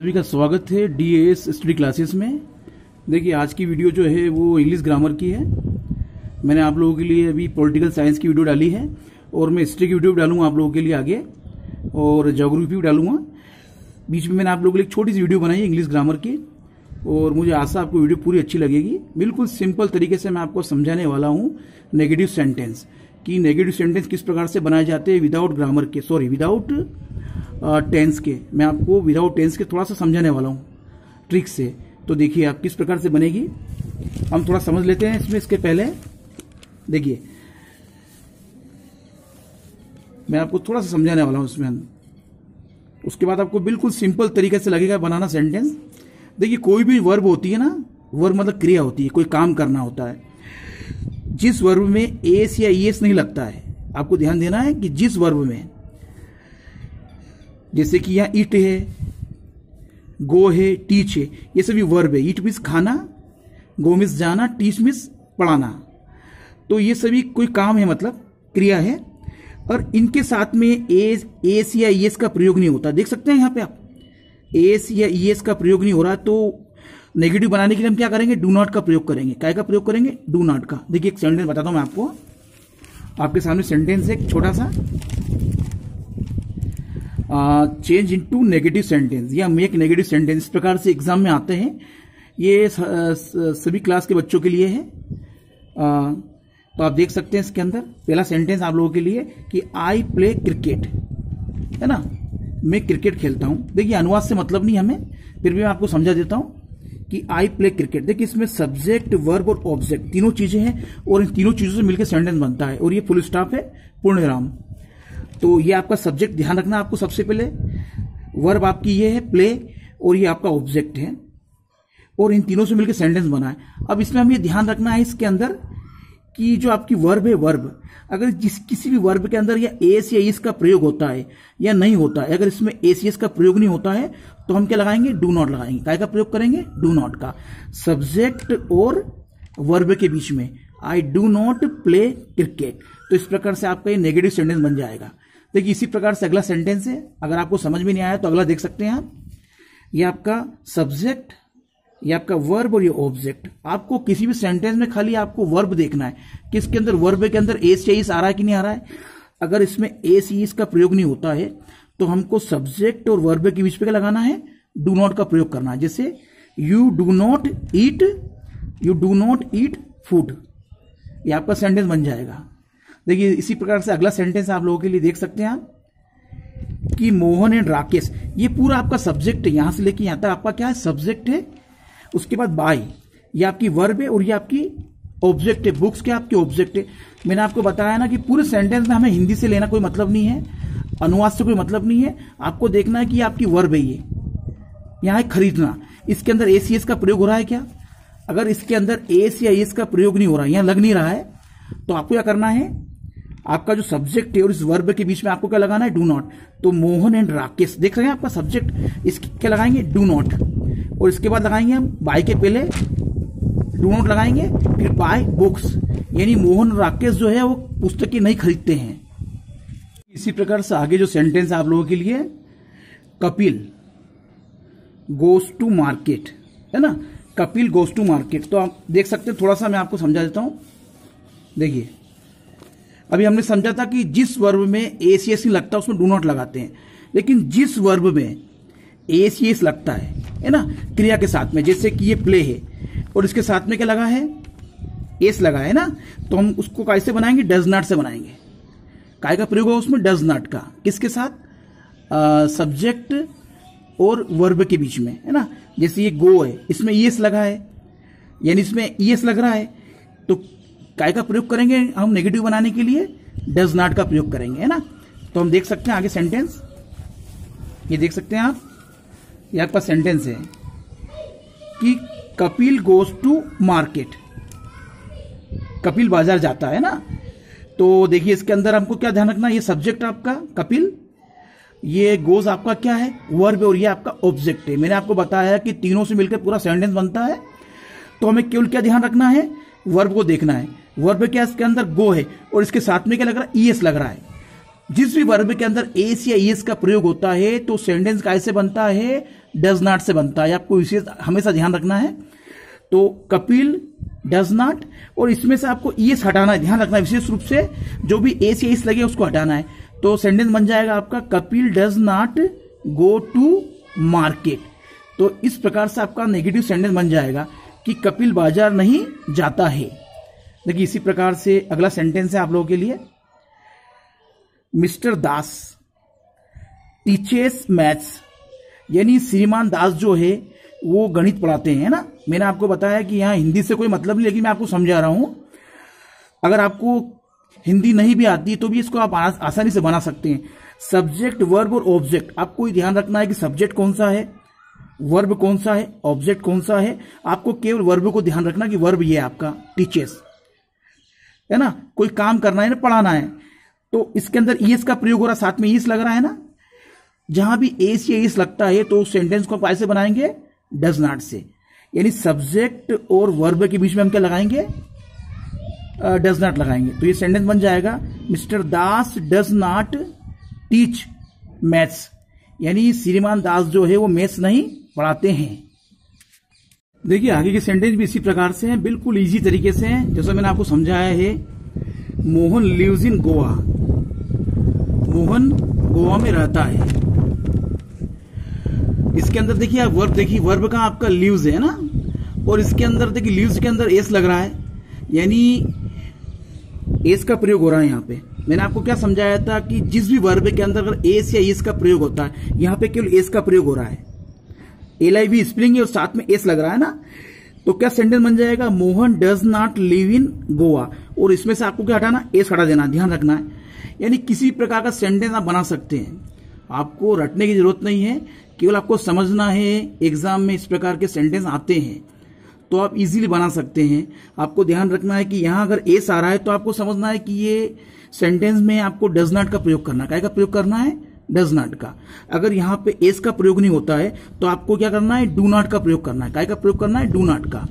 सभी का स्वागत है डीएएस स्टडी क्लासेस में। देखिए आज की वीडियो जो है वो इंग्लिश ग्रामर की है। मैंने आप लोगों के लिए अभी पॉलिटिकल साइंस की वीडियो डाली है और मैं हिस्ट्री की वीडियो भी डालूंगा आप लोगों के लिए आगे, और ज्योग्राफी भी डालूंगा। बीच में मैंने आप लोगों के लिए एक छोटी सी वीडियो बनाई है इंग्लिश ग्रामर की, और मुझे आशा आपको वीडियो पूरी अच्छी लगेगी। बिल्कुल सिंपल तरीके से मैं आपको समझाने वाला हूँ नेगेटिव सेंटेंस कि नेगेटिव सेंटेंस किस प्रकार से बनाए जाते हैं विदाउट ग्रामर के, विदाउट टेंस के। मैं आपको विदाउट टेंस के थोड़ा सा समझाने वाला हूँ ट्रिक से। तो देखिए आप किस प्रकार से बनेगी, हम थोड़ा समझ लेते हैं इसमें। इसके पहले देखिए मैं आपको थोड़ा सा समझाने वाला हूँ इसमें, उसके बाद आपको बिल्कुल सिंपल तरीके से लगेगा बनाना सेंटेंस। देखिए कोई भी वर्ब होती है ना, वर्ब मतलब क्रिया होती है, कोई काम करना होता है। जिस वर्ब में एस या ईएस नहीं लगता है, आपको ध्यान देना है कि जिस वर्ब में, जैसे कि यहां ईट है, गो है, टीच है, ये सभी वर्ब है। ईट मीन्स खाना, गो मीन्स जाना, टीच मीन्स पढ़ाना। तो ये सभी कोई काम है, मतलब क्रिया है, और इनके साथ में एस या ईएस का प्रयोग नहीं होता। देख सकते हैं यहां पे आप, एस या ईएस का प्रयोग नहीं हो रहा। तो नेगेटिव बनाने के लिए हम क्या करेंगे, डू नॉट का प्रयोग करेंगे। क्या का प्रयोग करेंगे, डू नॉट का। देखिए एक सेंटेंस बताता हूं मैं आपको, आपके सामने सेंटेंस है एक छोटा सा, चेंज इनटू नेगेटिव सेंटेंस या मेक नेगेटिव सेंटेंस, इस प्रकार से एग्जाम में आते हैं। ये सभी क्लास के बच्चों के लिए है। तो आप देख सकते हैं इसके अंदर पहला सेंटेंस आप लोगों के लिए कि आई प्ले क्रिकेट, है ना, मैं क्रिकेट खेलता हूं। देखिए अनुवाद से मतलब नहीं हमें, फिर भी मैं आपको समझा देता हूं कि आई प्ले क्रिकेट। देखिए इसमें सब्जेक्ट, वर्ब और ऑब्जेक्ट तीनों चीजें हैं, और इन तीनों चीजों से मिलकर सेंटेंस बनता है। और ये फुल स्टॉप है, पूर्ण विराम। तो ये आपका सब्जेक्ट ध्यान रखना आपको सबसे पहले। वर्ब आपकी ये है प्ले, और ये आपका ऑब्जेक्ट है, और इन तीनों से मिलकर सेंटेंस बना है। अब इसमें हमें ध्यान रखना है इसके अंदर कि जो आपकी वर्ब है, वर्ब अगर किसी भी वर्ब के अंदर या एस या इस का प्रयोग होता है या नहीं होता है, अगर इसमें एस या इस का प्रयोग नहीं होता है तो हम क्या लगाएंगे, डू नॉट लगाएंगे। काय का प्रयोग करेंगे, डू नॉट का। सब्जेक्ट और वर्ब के बीच में I do not play cricket. तो इस प्रकार से आपका ये नेगेटिव सेंटेंस बन जाएगा। देखिए इसी प्रकार से अगला सेंटेंस है, अगर आपको समझ में नहीं आया तो अगला देख सकते हैं आप। ये आपका सब्जेक्ट, ये आपका वर्ब और ये ऑब्जेक्ट। आपको किसी भी सेंटेंस में खाली आपको वर्ब देखना है कि इसके अंदर, वर्ब के अंदर एस या इस आ रहा है कि नहीं आ रहा है। अगर इसमें एस या इस का प्रयोग नहीं होता है तो हमको सब्जेक्ट और वर्ब के बीच पे क्या लगाना है, डू नॉट का प्रयोग करना है। जैसे you do not eat food, ये आपका सेंटेंस बन जाएगा। देखिए इसी प्रकार से अगला सेंटेंस आप लोगों के लिए देख सकते हैं आप कि मोहन एंड राकेश, ये पूरा आपका सब्जेक्ट है, यहां से लेके यहां तक आपका क्या है, सब्जेक्ट है। उसके बाद बाय, ये आपकी वर्ब है, और ये आपकी ऑब्जेक्ट है। बुक्स क्या आपके ऑब्जेक्ट है। मैंने आपको बताया ना कि पूरे सेंटेंस में हमें हिंदी से लेना कोई मतलब नहीं है, अनुवाद से कोई मतलब नहीं है। आपको देखना है कि आपकी वर्ब है, ये यहां है खरीदना, इसके अंदर एस एस का प्रयोग हो रहा है क्या। अगर इसके अंदर एस या एस का प्रयोग नहीं हो रहा है, यहां लग नहीं रहा है, तो आपको क्या करना है, आपका जो सब्जेक्ट है और इस वर्ब के बीच में आपको क्या लगाना है, डू नॉट। तो मोहन एंड राकेश, देख रहे हैं आपका सब्जेक्ट, इसकी क्या लगाएंगे, डू नॉट, और इसके बाद लगाएंगे हम बाय के पहले डू नॉट लगाएंगे, फिर बाय बुक्स, यानी मोहन और राकेश जो है वो पुस्तकें नहीं खरीदते हैं। इसी प्रकार से आगे जो सेंटेंस आप लोगों के लिए, कपिल गोस टू मार्केट, है ना, कपिल गोस टू मार्केट। तो आप देख सकते हैं, थोड़ा सा मैं आपको समझा देता हूं। देखिए अभी हमने समझा था कि जिस वर्ब में एस एस लगता है उसमें डू नॉट लगाते हैं, लेकिन जिस वर्ब में एस एस लगता है ना, क्रिया के साथ में, जैसे कि ये प्ले है और इसके साथ में क्या लगा है, एस लगा है ना, तो हम उसको कैसे बनाएंगे, डज नॉट से बनाएंगे। काय का प्रयोग होगा उसमें, डज नॉट का। किसके साथ, सब्जेक्ट और वर्ब के बीच में, है ना। जैसे ये गो है, इसमें ईएस लगा है, यानी इसमें ईएस लग रहा है, तो काय का प्रयोग करेंगे हम नेगेटिव बनाने के लिए, डज नॉट का प्रयोग करेंगे, है ना। तो हम देख सकते हैं आगे सेंटेंस, ये देख सकते हैं आप, ये आपका सेंटेंस है कि Kapil goes to market, Kapil बाजार जाता है ना। तो देखिए इसके अंदर हमको क्या ध्यान रखना, ये सब्जेक्ट आपका कपिल, ये गोज आपका क्या है, वर्ब, और ये आपका ऑब्जेक्ट है। मैंने आपको बताया कि तीनों से मिलकर पूरा सेंटेंस बनता है। तो हमें केवल क्या ध्यान रखना है, वर्ब को देखना है। वर्ब क्या, इसके अंदर गो है और इसके साथ में क्या लग रहा है, ईएस लग रहा है। जिस भी वर्ब के अंदर एस या एस का प्रयोग होता है तो सेंटेंस कैसे बनता है, डज नॉट से बनता है, आपको विशेष हमेशा ध्यान रखना है। तो कपिल डज नॉट, और इसमें से आपको ईएस हटाना है, ध्यान रखना है विशेष रूप से जो भी एस या इस लगे उसको हटाना है। तो सेंटेंस बन जाएगा आपका Kapil does not go to market. तो इस प्रकार से आपका नेगेटिव सेंटेंस बन जाएगा कि कपिल बाजार नहीं जाता है। देखिए इसी प्रकार से अगला सेंटेंस है आप लोगों के लिए, मिस्टर दास टीचेस मैथ्स, यानी श्रीमान दास जो है वो गणित पढ़ाते हैं, है ना। मैंने आपको बताया कि यहाँ हिंदी से कोई मतलब नहीं, लेकिन मैं आपको समझा रहा हूं। अगर आपको हिंदी नहीं भी आती तो भी इसको आप आसानी से बना सकते हैं। सब्जेक्ट, वर्ब और ऑब्जेक्ट, आपको ध्यान रखना है कि सब्जेक्ट कौन सा है, वर्ब कौन सा है, ऑब्जेक्ट कौन सा है। आपको केवल वर्ब को ध्यान रखना कि वर्ब ये है आपका टीचर्स, है ना। कोई काम करना है ना, पढ़ाना है, तो इसके अंदर ईएस का प्रयोग हो रहा है, साथ में ईएस लग रहा है ना। जहां भी एस या ईएस लगता है तो उस सेंटेंस को कैसे बनाएंगे, डज नॉट से, यानी सब्जेक्ट और वर्ब के बीच में हम क्या लगाएंगे, डज नॉट लगाएंगे। तो ये सेंटेंस बन जाएगा mister Das does not teach maths, यानी श्रीमान दास जो है वो मैथ्स नहीं पढ़ाते हैं। देखिए आगे के सेंटेंस भी इसी प्रकार से हैं, बिल्कुल इजी तरीके से हैं, जैसा मैंने आपको समझाया है। मोहन लिव्स इन गोवा, मोहन गोवा में रहता है। इसके अंदर देखिए आप वर्ब देखिए, वर्ब का आपका लिव्स है ना, और इसके अंदर देखिए लिव्स के अंदर एस लग रहा है, यानी एस का प्रयोग हो रहा है यहाँ पे। मैंने आपको क्या समझाया था कि जिस भी वर्ब के अंदर अगर एस या एस का प्रयोग होता है, यहाँ पे केवल एस का प्रयोग हो रहा है, LIV स्पेलिंग है और साथ में एस लग रहा है ना। तो क्या सेंटेंस बन जाएगा, Mohan does not live in Goa, और इसमें से आपको क्या हटाना, एस हटा देना, ध्यान रखना है। यानी किसी प्रकार का सेंटेंस आप बना सकते हैं, आपको रटने की जरूरत नहीं है, केवल आपको समझना है। एग्जाम में इस प्रकार के सेंटेंस आते हैं तो आप इजीली बना सकते हैं। आपको ध्यान रखना है कि यहां अगर एस आ रहा है तो आपको समझना है कि ये सेंटेंस में आपको डज नॉट का प्रयोग करना है। क्या का प्रयोग करना है, डज नॉट का। अगर यहां पे एस का प्रयोग नहीं होता है तो आपको क्या करना है, डू नॉट का प्रयोग करना है। काय का प्रयोग करना है, डू नॉट का।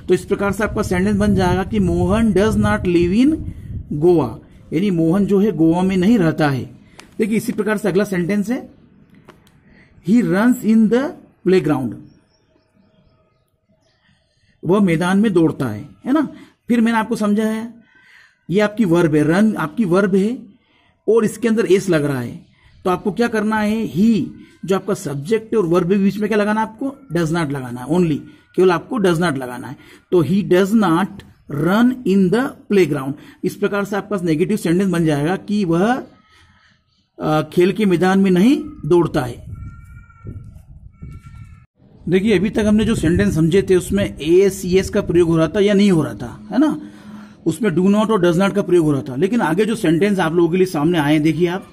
तो इस प्रकार से आपका सेंटेंस बन जाएगा कि Mohan does not live in Goa, यानी मोहन जो है गोवा में नहीं रहता है। देखिए इसी प्रकार से अगला सेंटेंस है, he runs in the playground, वह मैदान में दौड़ता है ना। फिर मैंने आपको समझाया ये आपकी वर्ब है, रन आपकी वर्ब है और इसके अंदर एस लग रहा है, तो आपको क्या करना है, ही जो आपका सब्जेक्ट और वर्ब के बीच में क्या लगाना है, आपको डज नॉट लगाना है, ओनली केवल आपको डज नॉट लगाना है। तो he does not run in the playground. इस प्रकार से आपका नेगेटिव सेंटेंस बन जाएगा कि वह खेल के मैदान में नहीं दौड़ता है। देखिए अभी तक हमने जो सेंटेंस समझे थे उसमें एस एस का प्रयोग हो रहा था या नहीं हो रहा था, है ना। उसमें डू नॉट और डज नॉट का प्रयोग हो रहा था। लेकिन आगे जो सेंटेंस आप लोगों के लिए सामने आए, देखिए आप,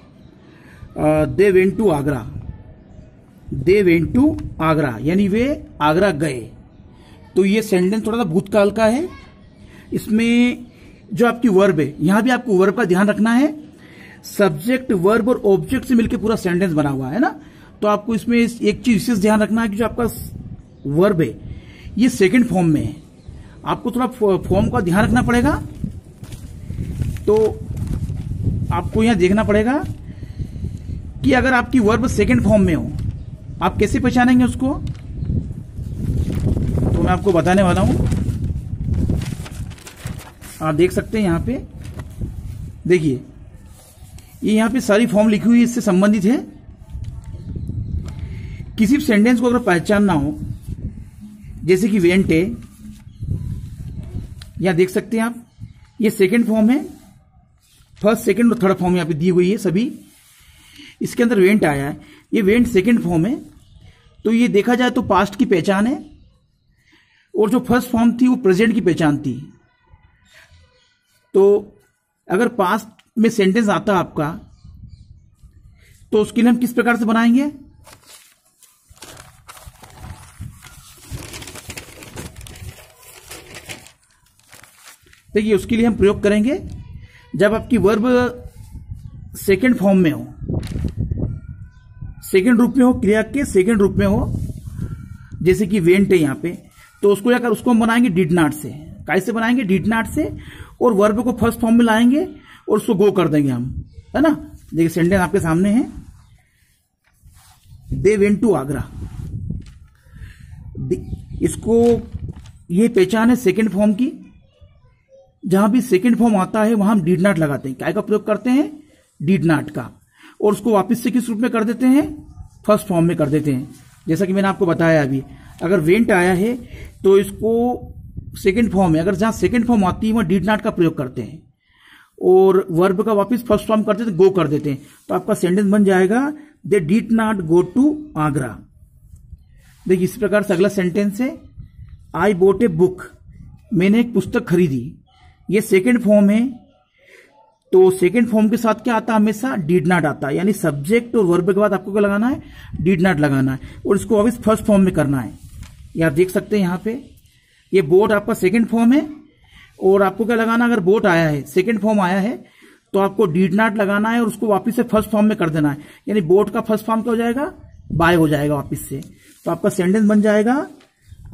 they went to Agra, they went to Agra, यानी वे आगरा गए। तो ये सेंटेंस थोड़ा सा भूतकाल का है। इसमें जो आपकी वर्ब है, यहां भी आपको वर्ब का ध्यान रखना है। सब्जेक्ट, वर्ब और ऑब्जेक्ट से मिलकर पूरा सेंटेंस बना हुआ है ना। तो आपको इसमें एक चीज विशेष ध्यान रखना है कि जो आपका वर्ब है ये सेकंड फॉर्म में है। आपको थोड़ा फॉर्म का ध्यान रखना पड़ेगा। तो आपको यहां देखना पड़ेगा कि अगर आपकी वर्ब सेकंड फॉर्म में हो, आप कैसे पहचानेंगे उसको, तो मैं आपको बताने वाला हूं। आप देख सकते हैं यहां पे, देखिए ये यहां पे सारी फॉर्म लिखी हुई इससे संबंधित है। किसी सेंटेंस को अगर पहचानना हो, जैसे कि वेंट है, यहां देख सकते हैं आप, ये सेकंड फॉर्म है, फर्स्ट, सेकंड और थर्ड फॉर्म यहां पे दी हुई है सभी। इसके अंदर वेंट आया है, ये वेंट सेकंड फॉर्म है। तो ये देखा जाए तो पास्ट की पहचान है, और जो फर्स्ट फॉर्म थी वो प्रेजेंट की पहचान थी। तो अगर पास्ट में सेंटेंस आता आपका, तो उसके लिए हम किस प्रकार से बनाएंगे, देखिए उसके लिए हम प्रयोग करेंगे जब आपकी वर्ब सेकंड फॉर्म में हो, सेकंड रूप में हो, क्रिया के सेकंड रूप में हो, जैसे कि वेंट है यहां पे, तो उसको क्या कर, उसको हम बनाएंगे डिड नॉट से। कैसे बनाएंगे, डिड नॉट से, और वर्ब को फर्स्ट फॉर्म में लाएंगे और उसको गो कर देंगे हम, है ना। देखिए सेंटेंस आपके सामने है, दे वेंट टू आगरा, इसको ये पहचान है सेकेंड फॉर्म की। जहां भी सेकेंड फॉर्म आता है वहां हम डीड नॉट लगाते हैं। क्या का प्रयोग करते हैं? डीड नॉट का। और उसको वापस से किस रूप में कर देते हैं? फर्स्ट फॉर्म में कर देते हैं। जैसा कि मैंने आपको बताया अभी, अगर वेंट आया है तो इसको सेकेंड फॉर्म है, अगर जहां सेकेंड फॉर्म आती है वहां डीड नॉट का प्रयोग करते हैं और वर्ब का वापस फर्स्ट फॉर्म करते थे, गो कर देते हैं। तो आपका सेंटेंस बन जाएगा they did not go to Agra. देखिए इस प्रकार से अगला सेंटेंस है आई बोट ए बुक, मैंने एक पुस्तक खरीदी। ये सेकेंड फॉर्म है, तो सेकेंड फॉर्म के साथ क्या आता है? हमेशा डीड नॉट आता है, यानी सब्जेक्ट और वर्ब के बाद आपको क्या लगाना है? डीड नॉट लगाना है और इसको वापस फर्स्ट फॉर्म में करना है। ये आप देख सकते हैं यहां पे, ये बोट आपका सेकेंड फॉर्म है और आपको क्या लगाना? अगर बोट आया है, सेकेंड फॉर्म आया है, तो आपको डीड नॉट लगाना है और उसको वापस से फर्स्ट फॉर्म में कर देना है। यानी बोट का फर्स्ट फॉर्म क्या हो जाएगा? बाय हो जाएगा वापस से। तो आपका सेंटेंस बन जाएगा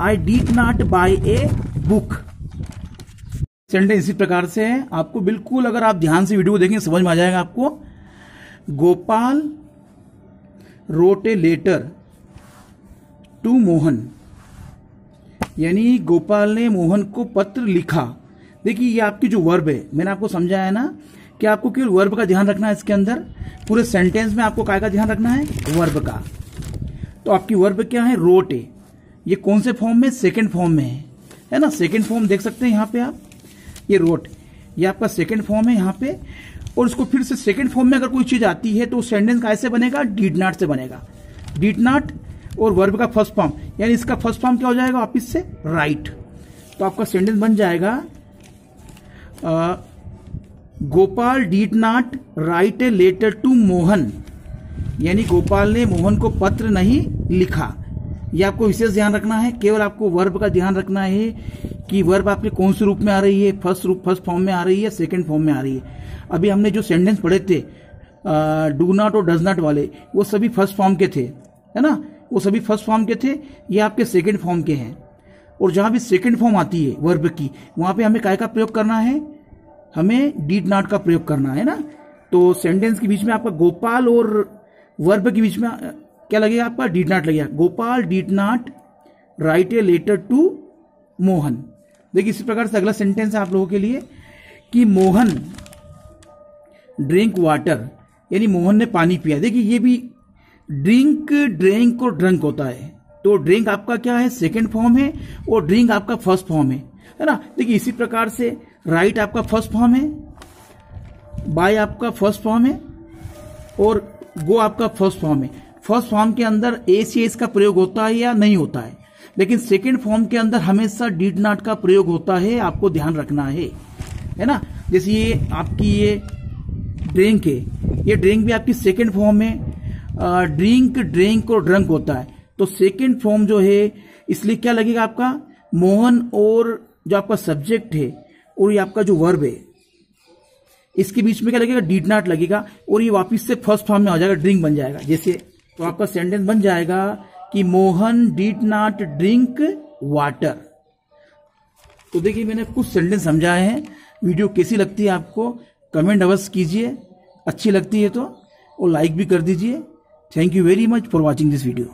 I did not buy a book. Sentence इसी प्रकार से है। आपको बिल्कुल, अगर आप ध्यान से वीडियो को देखेंगे समझ में आ जाएगा आपको। Gopal wrote a letter to Mohan, यानी गोपाल ने मोहन को पत्र लिखा। देखिए ये आपकी जो वर्ब है, मैंने आपको समझाया ना कि आपको केवल वर्ब का ध्यान रखना है इसके अंदर। पूरे सेंटेंस में आपको काय का ध्यान रखना है? वर्ब का। तो आपकी वर्ब क्या है? रोट है। ये कौन से फॉर्म में? सेकेंड फॉर्म में है ना। सेकेंड फॉर्म देख सकते हैं यहां पे आप, ये रोट, ये आपका सेकेंड फॉर्म है यहां पे। और इसको फिर से सेकेंड फॉर्म में अगर कोई चीज आती है तो सेंटेंस कैसे बनेगा? डीड नॉट से बनेगा। डीड नॉट और वर्ब का फर्स्ट फॉर्म, यानी इसका फर्स्ट फॉर्म क्या हो जाएगा? वापिस से राइट। तो आपका सेंटेंस बन जाएगा Gopal did not write a letter to Mohan, यानी गोपाल ने मोहन को पत्र नहीं लिखा। ये आपको विशेष ध्यान रखना है। केवल आपको वर्ब का ध्यान रखना है कि वर्ब आपके कौन से रूप में आ रही है? फर्स्ट फॉर्म में आ रही है, सेकंड फॉर्म में आ रही है। अभी हमने जो सेंटेंस पढ़े थे डू नॉट और डज नॉट वाले, वो सभी फर्स्ट फॉर्म के थे, है ना। वो सभी फर्स्ट फॉर्म के थे, ये आपके सेकंड फॉर्म के हैं। और जहां भी सेकंड फॉर्म आती है वर्ब की, वहां पे हमें काय का प्रयोग करना है? हमें डीड नॉट का प्रयोग करना है ना। तो सेंटेंस के बीच में आपका गोपाल और वर्ब के बीच में क्या लगेगा? आपका डीड नॉट लगेगा। Gopal did not write a letter to Mohan. देखिए इसी प्रकार से अगला सेंटेंस है आप लोगों के लिए कि मोहन ड्रिंक वाटर, यानी मोहन ने पानी पिया। देखिए ये भी ड्रिंक, ड्रिंक और ड्रंक होता है। तो ड्रिंक आपका क्या है? सेकेंड फॉर्म है और ड्रिंक आपका फर्स्ट फॉर्म है ना। देखिए इसी प्रकार से राइट आपका फर्स्ट फॉर्म है, बाय आपका फर्स्ट फॉर्म है और गो आपका फर्स्ट फॉर्म है। फर्स्ट फॉर्म के अंदर ए से एस का प्रयोग होता है या नहीं होता है, लेकिन सेकेंड फॉर्म के अंदर हमेशा डीड नॉट का प्रयोग होता है। आपको ध्यान रखना है ना। जैसे ये आपकी ये ड्रिंक है, ये ड्रिंक भी आपकी सेकेंड फॉर्म में ड्रिंक, ड्रिंक और ड्रंक होता है। तो सेकेंड फॉर्म जो है, इसलिए क्या लगेगा आपका? मोहन और जो आपका सब्जेक्ट है और ये आपका जो वर्ब है, इसके बीच में क्या लगेगा? डीड नॉट लगेगा और ये वापिस से फर्स्ट फॉर्म में आ जाएगा, ड्रिंक बन जाएगा। जैसे तो आपका सेंटेंस बन जाएगा कि Mohan did not drink water. तो देखिए मैंने कुछ सेंटेंस समझाए हैं। वीडियो कैसी लगती है आपको कमेंट अवश्य कीजिए, अच्छी लगती है तो और लाइक भी कर दीजिए। Thank you very much for watching this video.